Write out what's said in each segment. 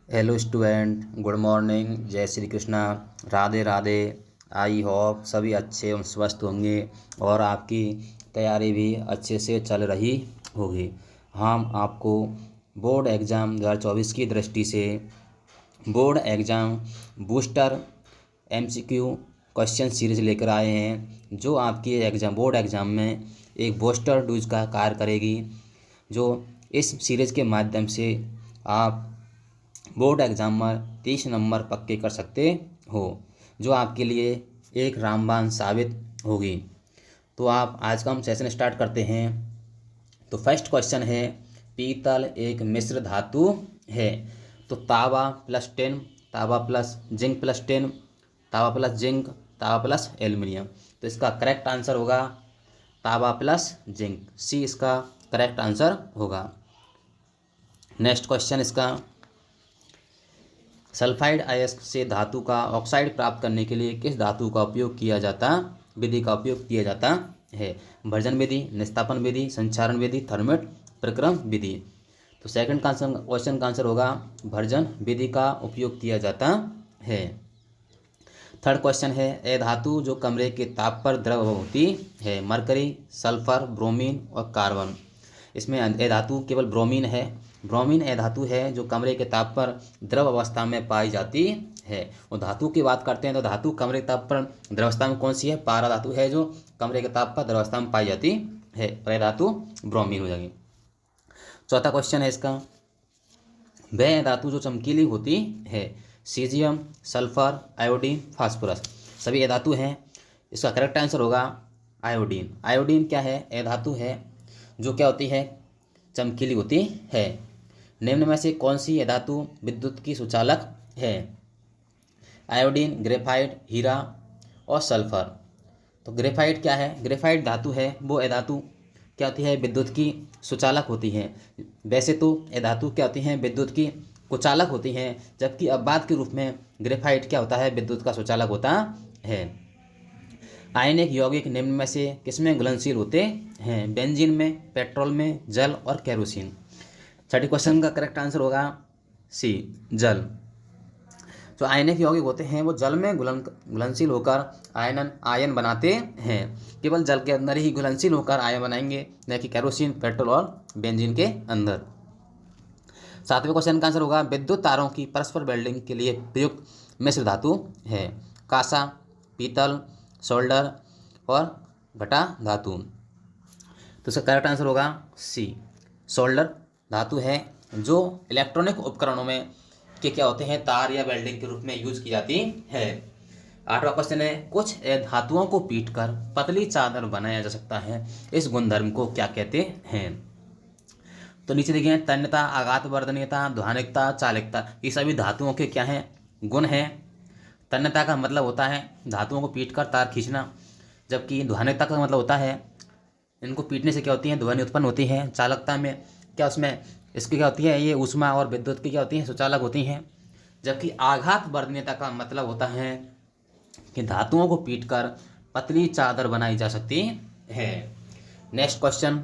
Hello student, good morning, जय Shri Krishna, Radhe Radhe. I hope सभी अच्छे एवं स्वस्थ होंगे और आपकी तैयारी भी अच्छे से चल रही होगी। हम आपको बोर्ड एग्ज़ाम 2024 की दृष्टि से board exam booster MCQ question series लेकर आए हैं, जो आपकी बोर्ड एग्ज़ाम में एक बूस्टर डोज का कार्य करेगी। जो इस सीरीज के माध्यम से आप बोर्ड एग्ज़ाम में 30 नंबर पक्के कर सकते हो, जो आपके लिए एक रामबाण साबित होगी। तो आप आज का हम सेशन स्टार्ट करते हैं। तो फर्स्ट क्वेश्चन है, पीतल एक मिश्र धातु है। तो तावा प्लस 10, तावा प्लस जिंक प्लस 10, तावा प्लस जिंक, तावा प्लस एल्युमिनियम। तो इसका करेक्ट आंसर होगा तावा प्लस जिंक, सी इसका करेक्ट आंसर होगा। नेक्स्ट क्वेश्चन इसका, सल्फाइड अयस्क से धातु का ऑक्साइड प्राप्त करने के लिए किस धातु का उपयोग किया जाता विधि का उपयोग किया जाता है? भर्जन विधि, निस्तापन विधि, संचारण विधि, थर्मेट प्रक्रम विधि। तो सेकंड क्वेश्चन का आंसर होगा भर्जन विधि का उपयोग किया जाता है। थर्ड क्वेश्चन है, ए धातु जो कमरे के ताप पर द्रव होती है? मरकरी, सल्फर, ब्रोमीन और कार्बन। इसमें ए धातु केवल ब्रोमीन है। ब्रोमीन ए धातु है जो कमरे के ताप पर द्रव अवस्था में पाई जाती है। और धातु की बात करते हैं तो धातु कमरे के ताप पर द्रव अवस्था में कौन सी है? पारा धातु है जो कमरे के ताप पर द्रव अवस्था में पाई जाती है, और ए धातु ब्रोमीन हो जाएगी। चौथा क्वेश्चन है इसका, वह धातु जो चमकीली होती है? Caesium, sulphur, iodine, phosphorus. सभी ए धातु हैं। इसका करेक्ट आंसर होगा आयोडीन। आयोडीन क्या है? ए धातु है जो क्या होती है? चमकीली होती है। निम्न में से कौन सी ए धातु विद्युत की सुचालक है? आयोडीन, ग्रेफाइट, हीरा और सल्फर। तो ग्रेफाइट क्या है? ग्रेफाइट धातु है वो ए धातु क्या होती है? विद्युत की सुचालक होती है। वैसे तो ये धातु क्या होती हैं? विद्युत की कुचालक होती हैं, जबकि अपवाद के रूप में ग्रेफाइट क्या होता है? विद्युत का सुचालक होता है। आयनिक यौगिक निम्न में से किसमें घुलनशील होते हैं? बेंजीन में, पेट्रोल में, जल और केरोसिन। छठे क्वेश्चन का करेक्ट आंसर होगा सी, जल। जो आयनिक यौगिक होते हैं वो जल में घुलनशील होकर आयन बनाते हैं। केवल जल के अंदर ही घुलनशील होकर आयन बनाएंगे, न कि केरोसिन, पेट्रोल और बेंजीन के अंदर। सातवें क्वेश्चन का आंसर होगा, विद्युत तारों की परस्पर वेल्डिंग के लिए प्रयुक्त मिश्र धातु है? कांसा, पीतल, सोल्डर और घटा धातु। तो इसका करेक्ट आंसर होगा सी, सोल्डर धातु है जो इलेक्ट्रॉनिक उपकरणों में के क्या होते हैं? तार या वेल्डिंग के रूप में यूज की जाती है। आठवां क्वेश्चन है, कुछ धातुओं को पीटकर पतली चादर बनाया जा सकता है, इस गुणधर्म को क्या कहते हैं? तो नीचे देखिए, तन्यता, आघातवर्धनीयता, ध्वनिकता, चालकता। ये सभी धातुओं के क्या हैं? गुण हैं। तन्यता का मतलब होता है धातुओं को पीटकर तार खींचना, जबकि ध्वनिकता का मतलब होता है इनको पीटने से क्या होती है? ध्वनि उत्पन्न होती है। चालकता में क्या, उसमें इसकी क्या होती है? ये ऊष्मा और विद्युत की क्या होती है? सुचालक होती हैं। जबकि आघातवर्धनीयता का मतलब होता है कि धातुओं को पीटकर पतली चादर बनाई जा सकती है। नेक्स्ट क्वेश्चन,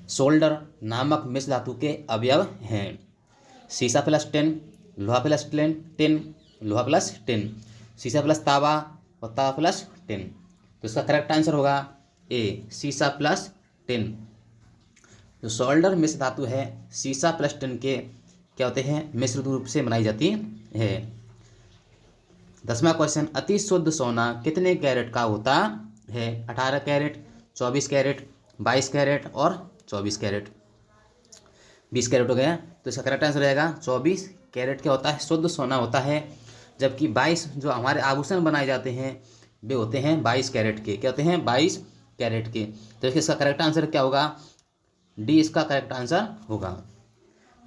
सोल्डर नामक मिश्र धातु के अवयव हैं? सीसा प्लस टिन, लोहा प्लस टिन, लोहा प्लस टिन, सीसा प्लस तावा और तावा प्लस टिन। तो इसका करेक्ट आंसर होगा ए, सीसा प्लस टिन। जो सोल्डर मिश्र धातु है, सीसा प्लस टिन के क्या होते हैं? मिश्र रूप से बनाई जाती है। 10वां क्वेश्चन, अति शुद्ध सोना कितने कैरेट का होता है? 18 कैरेट, 24 कैरेट, 22 कैरेट और 24 कैरेट। 20 कैरेट हो गया। तो इसका करेक्ट आंसर रहेगा 24 कैरेट क्या होता है? शुद्ध सोना होता है। जबकि 22 जो हमारे आभूषण बनाए जाते हैं वे होते हैं 22 कैरेट के। क्या होते हैं? 22 कैरेट के। तो इसका करेक्ट आंसर क्या होगा? डी इसका करेक्ट आंसर होगा।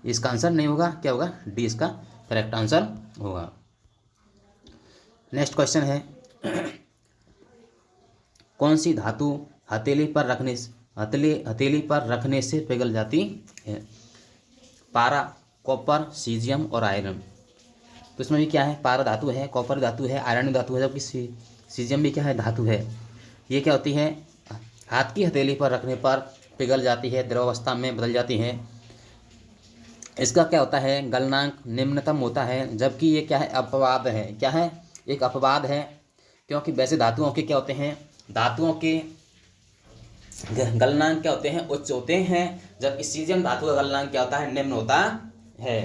इसका आंसर नहीं होगा, क्या होगा? डी इसका करेक्ट आंसर होगा। नेक्स्ट क्वेश्चन है, कौन सी धातु हथेली पर रखने से पिघल जाती है? पारा, कॉपर, सीजियम और आयरन। तो इसमें भी क्या है? पारा धातु है, कॉपर धातु है, आयरन धातु है, जबकि सीजियम भी क्या है? धातु है। ये क्या होती है? हाथ की हथेली पर रखने पर पिघल जाती है, द्रव अवस्था में बदल जाती है। इसका क्या होता है, गलनांक निम्नतम होता है, जबकि ये क्या है, अपवाद है। क्या है, एक अपवाद है, क्योंकि वैसे धातुओं के क्या होते हैं, धातुओं के गलनांक क्या होते हैं, उच्च होते हैं, जबकि सीजियम धातु का गलनांक क्या होता है, निम्न होता है।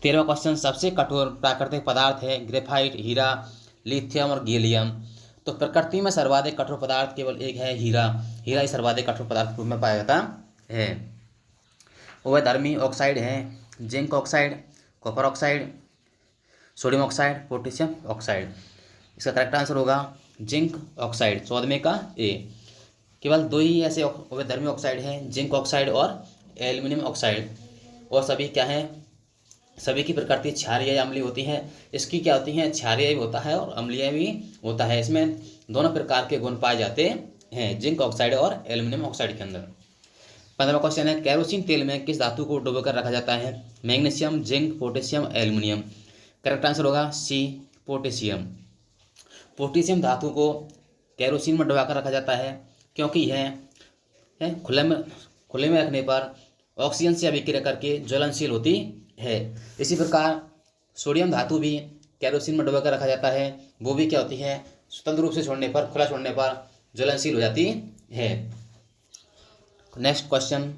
13वां क्वेश्चन, सबसे कठोर प्राकृतिक पदार्थ है ग्रेफाइट, हीरा, लिथियम और गैलियम। तो प्रकृति में सर्वाधिक कठोर पदार्थ केवल एक है, हीरा। हीरा ही सर्वाधिक कठोर पदार्थ के रूप में पाया जाता है। उभयधर्मी ऑक्साइड है zinc oxide, copper oxide, sodium oxide, potassium oxide. इसका करेक्ट आंसर होगा जिंक ऑक्साइड, 14वें का ए। केवल दो ही ऐसे उभयधर्मी ऑक्साइड हैं, जिंक ऑक्साइड और एल्युमिनियम ऑक्साइड, और सभी क्या हैं, सभी की प्रकृति क्षारीय या अम्लीय होती है। इसकी क्या होती है, क्षारीय भी होता है और अम्लीय भी होता है। इसमें दोनों प्रकार के गुण पाए जाते हैं जिंक ऑक्साइड और एल्युमिनियम ऑक्साइड के अंदर। 15वां क्वेश्चन है, केरोसिन तेल में किस धातु को डुबोकर रखा जाता है, magnesium, zinc, potassium, aluminium. Correct answer होगा सी, पोटेशियम। पोटेशियम धातु को केरोसिन में डुबाकर रखा जाता है, क्योंकि यह खुले में रखने पर ऑक्सीजन से अभिक्रिया करके ज्वलनशील होती है। इसी प्रकार सोडियम धातु भी केरोसिन में डुबाकर रखा जाता है, वो भी क्या होती है, स्वतंत्र रूप से छोड़ने पर, खुला छोड़ने पर ज्वलनशील हो जाती है। नेक्स्ट क्वेश्चन,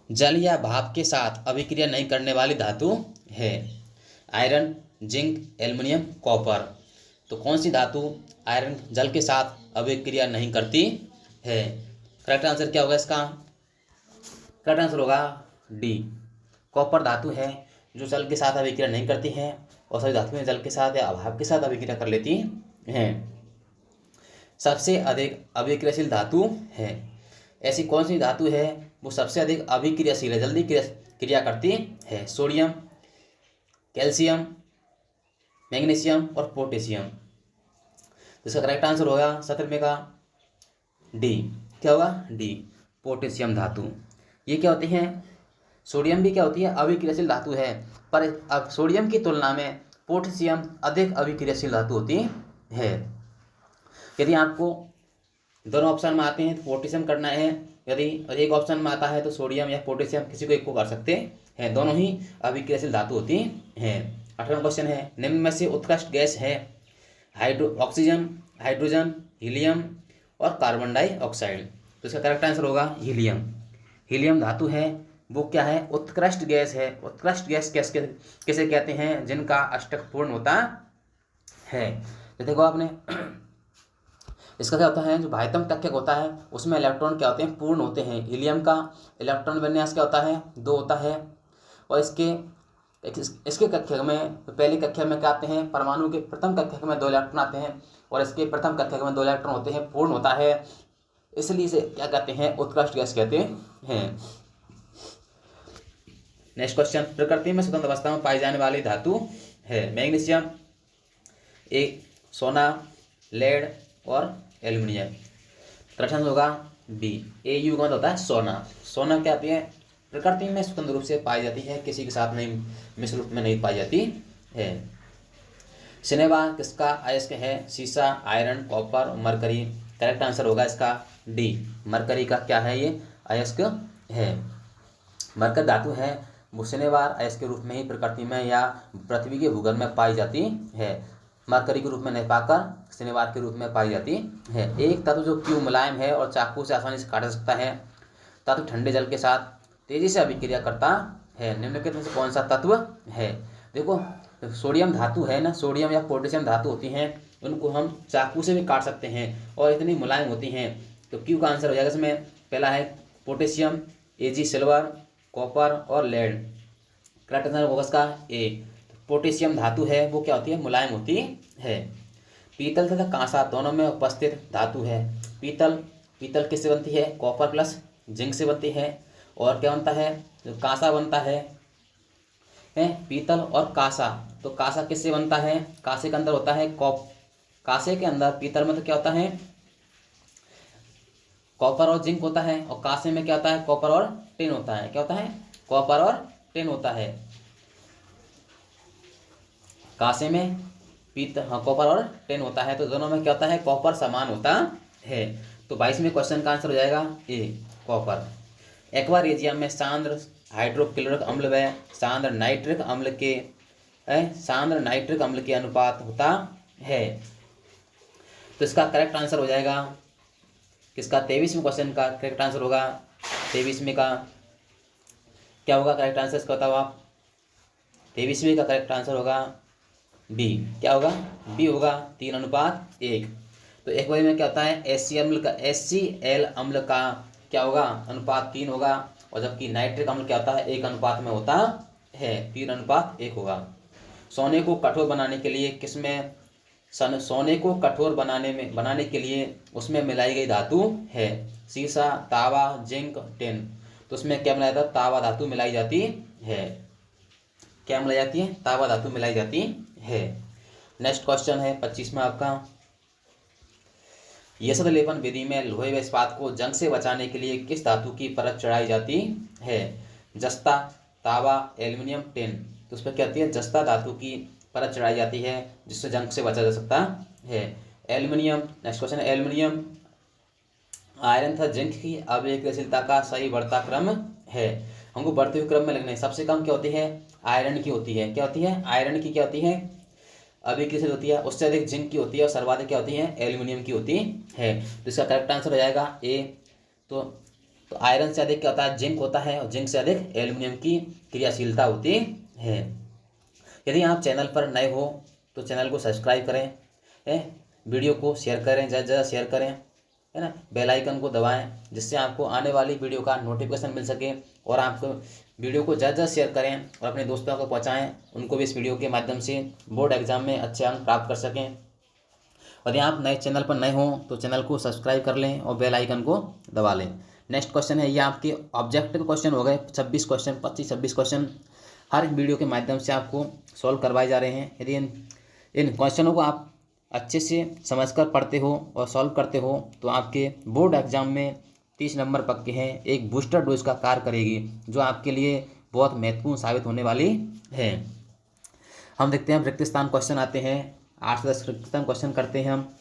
जल या भाप के साथ अभिक्रिया नहीं करने वाली धातु है आयरन, जिंक, एल्युमिनियम, कॉपर। तो कौन सी धातु आयरन जल के साथ अभिक्रिया नहीं करती है। करेक्ट आंसर क्या होगा इसका, करेक्ट आंसर होगा डी, कॉपर धातु है जो जल के साथ अभिक्रिया नहीं करती है, और सभी धातुएं जल के साथ या अभाव के साथ अभिक्रिया कर लेती हैं। सबसे अधिक अभिक्रियाशील धातु है, ऐसी कौन सी धातु है वो सबसे अधिक अभिक्रियाशील है, जल्दी क्रिया करती है। सोडियम, कैल्शियम, मैग्नीशियम और पोटेशियम। तो इसका करेक्ट आंसर होगा 17वें का डी, क्या होगा, डी, पोटेशियम धातु। ये क्या होती हैं, सोडियम भी क्या होती है, अभिक्रियाशील धातु है, पर अब सोडियम की तुलना में पोटेशियम अधिक अभिक्रियाशील धातु होती है। यदि आपको दोनों ऑप्शन में आते हैं तो पोटेशियम करना है, यदि एक ऑप्शन में आता है तो सोडियम या पोटेशियम, किसी को एक को कर सकते हैं, दोनों ही अभिक्रियाशील धातु होती हैं। 18वां क्वेश्चन है, निम्न में से उत्कृष्ट गैस है ऑक्सीजन, हाइड्रोजन, हीलियम और कार्बन डाइऑक्साइड। तो इसका करेक्ट आंसर होगा हीलियम। हीलियम धातु है वो क्या है, उत्कृष्ट गैस है। उत्कृष्ट गैस किसे कहते हैं, जिनका अष्टक पूर्ण होता है। तो देखो आपने इसका क्या होता है, जो बाह्यतम कक्षक होता है उसमें इलेक्ट्रॉन क्या होते हैं, पूर्ण होते हैं। हीलियम का इलेक्ट्रॉन विन्यास क्या होता है, 2 होता है, और इसके कक्षक में, पहली कक्षक में क्या आते हैं, परमाणु के प्रथम कक्षक में 2 इलेक्ट्रॉन आते हैं, और इसके प्रथम कक्षक में 2 इलेक्ट्रॉन होते हैं, पूर्ण होता है, इसलिए इसे क्या कहते हैं, उत्कृष्ट गैस कहते हैं। नेक्स्ट क्वेश्चन, प्रकृति में स्वतंत्र अवस्था में पाई जाने वाली धातु है मैग्नीशियम, एक सोना, लेड और एल्युमिनियम। प्रश्न होगा बी, ए का मतलब होता है सोना। सोना क्या आती है, प्रकृति में स्वतंत्र रूप से पाई जाती है, किसी के साथ नहीं, मिश्र रूप में नहीं पाई जाती है। सिनेमा किसका अयस्क है, सीसा, iron, copper, mercury. Correct answer होगा इसका डी, मरकरी का क्या है, ये अयस्क है। मरकर धातु है वो शनिवार अयस्क के रूप में ही प्रकृति में या पृथ्वी के भूगर्भ में पाई जाती है, मरकरी के रूप में नहीं पाकर शनिवार के रूप में पाई जाती है। एक तत्व जो क्यों मुलायम है और चाकू से आसानी से काटा जा सकता है, तत्व ठंडे जल के साथ तेजी से अभिक्रिया करता है, निम्नलिखित में से कौन सा तत्व है। देखो सोडियम धातु है ना, सोडियम या पोटेशियम धातु होती हैं, उनको हम चाकू से भी काट सकते हैं और इतनी मुलायम होती हैं। तो क्यों का आंसर हो जाएगा इसमें, पहला है पोटेशियम, एजी सिल्वर, कॉपर और लेड। करेक्ट आंसर होगा इसका ए, पोटेशियम धातु है वो क्या होती है, मुलायम होती है। पीतल तथा कांसा दोनों में उपस्थित धातु है। पीतल किससे बनती है, कॉपर प्लस जिंक से बनती है, और क्या बनता है, जो कांसा बनता है पीतल और कांसा। तो कांसा किससे बनता है, कांसे के अंदर होता है कांसे के अंदर, पीतल में तो क्या होता है, कॉपर और जिंक होता है, और कांसे में क्या होता है, कॉपर और टिन होता है। क्या होता है, कॉपर और टिन होता है। कांसे में कॉपर और टिन होता है, तो दोनों में क्या होता है, कॉपर समान होता है। तो 22वें क्वेश्चन का आंसर हो जाएगा ए, कॉपर। एक्वा में सांद्र हाइड्रोक्लोरिक अम्ल व सांद्र नाइट्रिक अम्ल के अनुपात होता है। तो इसका करेक्ट आंसर हो जाएगा किसका, 23वें क्वेश्चन का करेक्ट आंसर होगा 23वें का क्या होगा करेक्ट आंसर, इसका बताओ आप। 23वें का करेक्ट आंसर होगा बी। क्या होगा, बी होगा 3:1। तो एक बार में क्या होता है, HCl अम्ल का क्या होगा, अनुपात 3 होगा, और जबकि नाइट्रिक अम्ल क्या होता है 1 अनुपात में होता है, 3:1 होगा। सोने को कठोर बनाने के लिए सोने को कठोर बनाने के लिए उसमें मिलाई गई धातु है सीसा, तावा, जिंक, टिन। तो उसमें क्या मिलाया था, तावा धातु मिलाई जाती है। क्या मिलाई जाती है, तावा धातु मिलाई जाती है। नेक्स्ट क्वेश्चन है 25वां आपका। यसद लेपन विधि में लोहे व इस्पात को जंग से बचाने के लिए किस धातु की परत चढ़ाई जाती है, जस्ता, तावा, एल्यूमिनियम, टिन। तो उस पर क्या होती है, जस्ता धातु की परत चढ़ाई जाती है जिससे जंग से बचा जा सकता है। एल्यूमिनियम, नेक्स्ट क्वेश्चन है एल्यूमिनियम आयरन तथा जिंक की अभिक्रियाशीलता का सही बढ़ता क्रम है। हमको बढ़ते हुए क्रम में लगना है। सबसे कम क्या होती है, आयरन की होती है। क्या होती है, आयरन की क्या होती है, अभिक्रियाशील होती है। उससे अधिक जिंक की होती है और सर्वाधिक क्या होती है, एल्यूमिनियम की होती है। तो इसका करेक्ट आंसर हो जाएगा ए। तो आयरन से अधिक क्या होता है, जिंक होता है, और जिंक से अधिक एल्यूमिनियम की क्रियाशीलता होती है। यदि आप चैनल पर नए हो तो चैनल को सब्सक्राइब करें, वीडियो को शेयर करें, ज़्यादा से ज़्यादा शेयर करें, है ना, बेल आइकन को दबाएं जिससे आपको आने वाली वीडियो का नोटिफिकेशन मिल सके। और आपको वीडियो को ज़्यादा शेयर करें और अपने दोस्तों को पहुंचाएं, उनको भी इस वीडियो के माध्यम से बोर्ड एग्जाम में अच्छे अंक प्राप्त कर सकें। और यदि आप नए चैनल पर नए हों तो चैनल को सब्सक्राइब कर लें और बेल आइकन को दबा लें। नेक्स्ट क्वेश्चन है, ये आपके ऑब्जेक्टिव क्वेश्चन हो गए 26 क्वेश्चन, 25-26 क्वेश्चन हर वीडियो के माध्यम से आपको सॉल्व करवाए जा रहे हैं। यदि इन क्वेश्चनों को आप अच्छे से समझकर पढ़ते हो और सॉल्व करते हो तो आपके बोर्ड एग्जाम में 30 नंबर पक्के हैं। एक बूस्टर डोज का कार्य करेगी जो आपके लिए बहुत महत्वपूर्ण साबित होने वाली है। हम देखते हैं रिक्त स्थान क्वेश्चन आते हैं, 8 से 10 रिक्त स्थान क्वेश्चन करते हैं हम।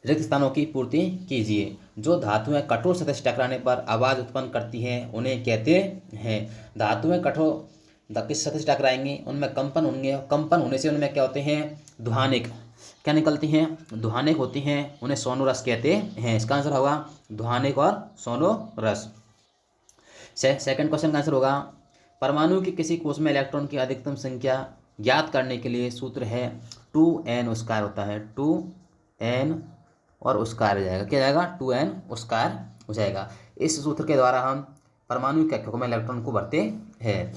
रिक्त स्थानों की पूर्ति कीजिए। जो धातुएं कठोर सतह से टकराने पर आवाज उत्पन्न करती हैं उन्हें कहते हैं। धातुएं कठोर किस सतह से टकराएंगी, उनमें कंपन होंगे, कंपन होने से उनमें क्या होते हैं, ध्वनिक क्या निकलती हैं, ध्वनिक होती हैं, उन्हें सोनोरस कहते हैं। इसका आंसर होगा ध्वनिक और सोनोरस। सेकंड क्वेश्चन का आंसर होगा परमाणु के किसी कोष में इलेक्ट्रॉन की अधिकतम संख्या ज्ञात करने के लिए सूत्र है 2n² होता है, 2n और उसकार हो जाएगा। क्या जाएगा, 2n उसकार हो जाएगा। इस सूत्र के द्वारा हम परमाणु के कक्षकों में इलेक्ट्रॉन को भरते हैं।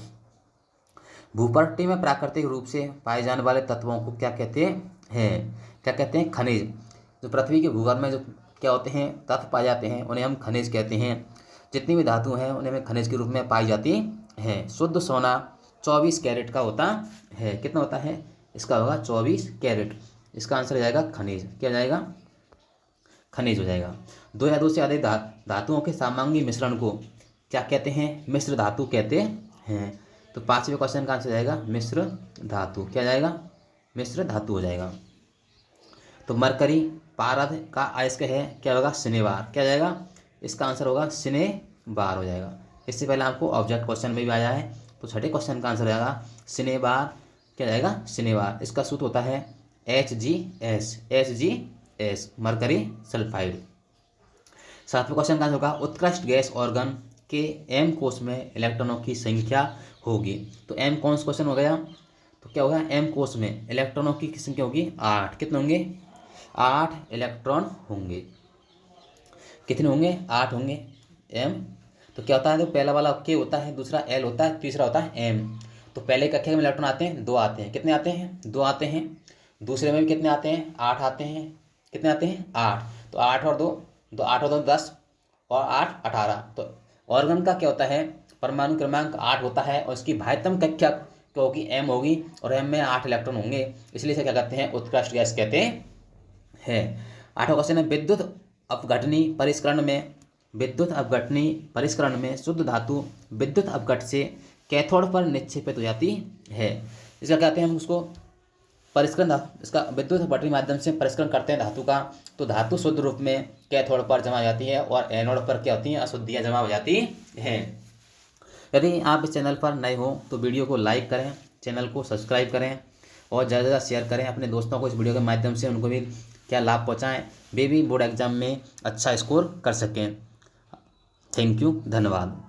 भूपट्टी में प्राकृतिक रूप से पाए जाने वाले तत्वों को क्या कहते हैं, क्या कहते हैं, खनिज। जो पृथ्वी के भूगर्भ में जो क्या होते हैं तत्व पाए जाते हैं उन्हें हम खनिज कहते हैं। जितनी भी धातु हैं उन्हें हमें खनिज के रूप में पाई जाती हैं। शुद्ध सोना 24 कैरेट का होता है। कितना होता है, इसका होगा 24 कैरेट। इसका आंसर हो जाएगा खनिज। क्या जाएगा, खनिज हो जाएगा। 2 या 2 से अधिक धातुओं के सामांगी मिश्रण को क्या कहते हैं, मिश्र धातु कहते हैं। तो 5वें क्वेश्चन का आंसर जाएगा मिश्र धातु। क्या जाएगा, मिश्र धातु हो जाएगा। तो मरकरी पारद का अयस्क है, क्या होगा, सिनेबार। क्या जाएगा, इसका आंसर होगा सिनेबार हो जाएगा। इससे पहले आपको ऑब्जेक्ट क्वेश्चन में भी आया है। तो 6ठे क्वेश्चन का आंसर हो जाएगा सिनेबार। क्या जाएगा, सिनेबार। इसका सूत्र होता है HgS, मरकरी सल्फाइड। 7वें क्वेश्चन का आंसर होगा उत्कृष्ट गैस ऑर्गन के M कोष में इलेक्ट्रॉनों की संख्या होगी। तो M कौन सा क्वेश्चन हो गया, तो क्या होगा, M कोष में इलेक्ट्रॉनों की संख्या होगी 8। कितने होंगे, 8 इलेक्ट्रॉन होंगे। कितने होंगे, 8 होंगे। M तो क्या होता है, तो पहला वाला K होता है, दूसरा L होता है, तीसरा होता है M। तो पहले कक्षा में इलेक्ट्रॉन आते हैं 2 आते हैं। कितने आते हैं, 2 आते हैं। दूसरे में भी कितने आते हैं, 8 आते हैं। कितने आते हैं, 8। तो 8 और 2 10 और 8 18। तो ऑर्गन का क्या होता है, परमाणु क्रमांक 8 होता है और इसकी बाह्यतम कक्षा क्या होगी, M होगी, और M में 8 इलेक्ट्रॉन होंगे, इसलिए इसे क्या कहते हैं, उत्कृष्ट गैस कहते हैं। 8वां क्वेश्चन है विद्युत अपघटनी परिष्करण में शुद्ध धातु विद्युत अपघट से कैथोड पर निक्षेपित हो जाती है। इसका कहते हैं, हम उसको परिष्करण, इसका विद्युत अपघटनी माध्यम से परिष्करण करते हैं धातु का। तो धातु शुद्ध रूप में कैथोड पर जमा हो जाती है और एनोड पर क्या होती हैं, अशुद्धियाँ जमा हो जाती हैं। यदि आप इस चैनल पर नए हो तो वीडियो को लाइक करें, चैनल को सब्सक्राइब करें और ज़्यादा से ज़्यादा शेयर करें अपने दोस्तों को इस वीडियो के माध्यम से, उनको भी क्या लाभ पहुँचाएँ, वे भी बोर्ड एग्जाम में अच्छा स्कोर कर सकें। थैंक यू, धन्यवाद।